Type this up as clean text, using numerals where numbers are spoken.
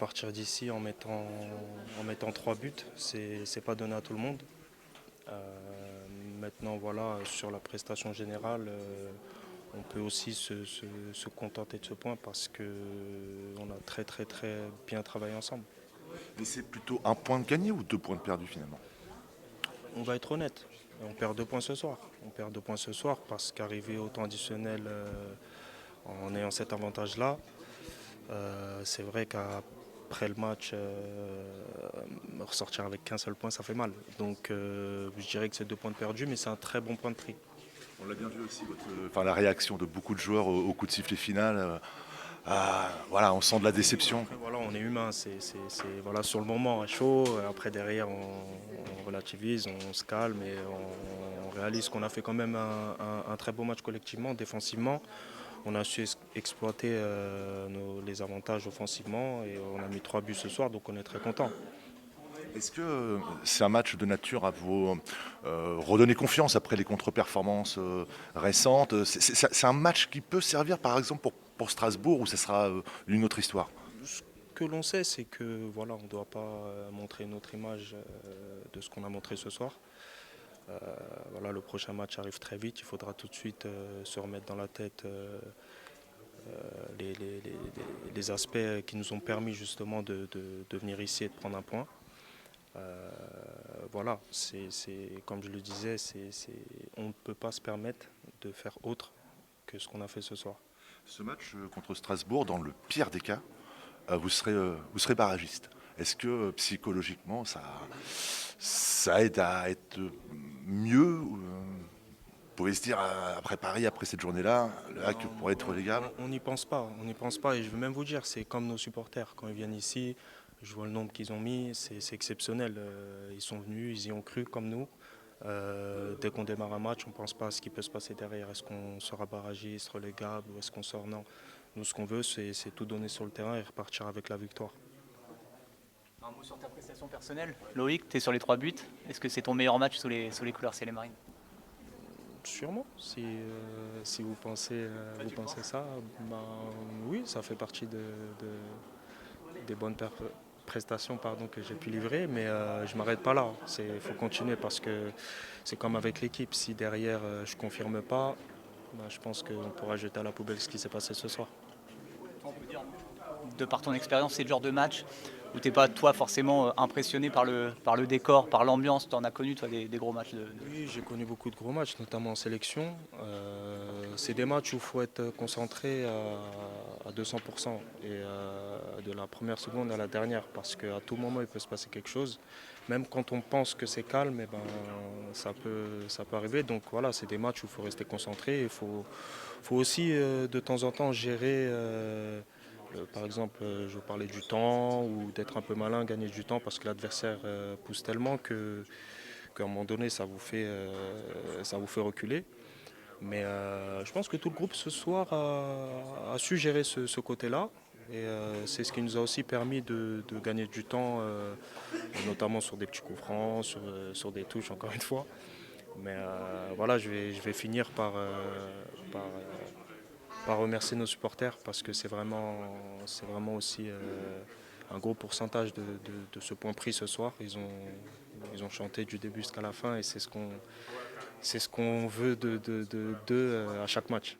repartir d'ici en mettant 3 buts. C'est pas donné à tout le monde. Maintenant, voilà, sur la prestation générale, on peut aussi se contenter de ce point parce qu'on a très très très bien travaillé ensemble. Mais c'est plutôt un point de gagné ou 2 points de perdu finalement? On va être honnête, on perd 2 points ce soir. On perd 2 points ce soir parce qu'arriver au temps additionnel en ayant cet avantage-là, c'est vrai qu'après le match, ressortir avec qu'un seul point, ça fait mal. Donc je dirais que c'est 2 points de perdus, mais c'est un très bon point de pris. On l'a bien vu aussi, enfin, la réaction de beaucoup de joueurs au coup de sifflet final. Voilà, on sent de la déception. Après, voilà, on est humain, voilà, sur le moment, à chaud. Après, derrière, on relativise, on se calme et on réalise qu'on a fait quand même un très beau match collectivement, défensivement. On a su exploiter les avantages offensivement et on a mis 3 buts ce soir, donc on est très content. Est-ce que c'est un match de nature à vous redonner confiance après les contre-performances récentes? C'est un match qui peut servir par exemple pour Strasbourg ou ça sera une autre histoire? Ce que l'on sait, c'est que voilà, on ne doit pas montrer notre image de ce qu'on a montré ce soir. Voilà, le prochain match arrive très vite, il faudra tout de suite se remettre dans la tête les aspects qui nous ont permis justement de venir ici et de prendre un point. Voilà, comme je le disais, on ne peut pas se permettre de faire autre que ce qu'on a fait ce soir. Ce match contre Strasbourg, dans le pire des cas, vous serez barragiste. Est-ce que psychologiquement, ça aide à être mieux vous pouvez se dire, après Paris, après cette journée-là, le HAC pourrait être relégable? On n'y pense pas, on n'y pense pas et je veux même vous dire, c'est comme nos supporters, quand ils viennent ici, je vois le nombre qu'ils ont mis, c'est exceptionnel. Ils sont venus, ils y ont cru comme nous. Dès qu'on démarre un match, on ne pense pas à ce qui peut se passer derrière. Est-ce qu'on sera barragiste, relégable ou est-ce qu'on sort? Non. Nous, ce qu'on veut, c'est tout donner sur le terrain et repartir avec la victoire. Un mot sur ta prestation personnelle. Loïc, tu es sur les 3 buts. Est-ce que c'est ton meilleur match sous les couleurs ciel et marine? Sûrement, si vous pensez ça, ben, oui, ça fait partie des bonnes prestations que j'ai pu livrer, mais je ne m'arrête pas là. Il faut continuer parce que c'est comme avec l'équipe. Si derrière je ne confirme pas, ben, je pense qu'on pourra jeter à la poubelle ce qui s'est passé ce soir. On peut dire, de par ton expérience, c'est le genre de match où tu n'es pas, toi, forcément impressionné par le décor, par l'ambiance. Tu en as connu, toi, des gros matchs de. Oui, j'ai connu beaucoup de gros matchs, notamment en sélection. C'est des matchs où il faut être concentré à 200% et de la première seconde à la dernière parce qu'à tout moment il peut se passer quelque chose. Même quand on pense que c'est calme, eh ben, ça peut arriver. Donc voilà, c'est des matchs où il faut rester concentré. Il faut aussi de temps en temps gérer. Par exemple, je vous parlais du temps ou d'être un peu malin, gagner du temps parce que l'adversaire pousse tellement qu'à un moment donné, ça vous fait reculer. Mais je pense que tout le groupe ce soir a su gérer ce côté-là. Et c'est ce qui nous a aussi permis de gagner du temps, notamment sur des petits coups francs, sur des touches, encore une fois. Mais voilà, je vais finir par remercier nos supporters parce que c'est vraiment aussi un gros pourcentage de ce point pris ce soir. Ils ont chanté du début jusqu'à la fin et c'est ce qu'on veut d'eux à chaque match.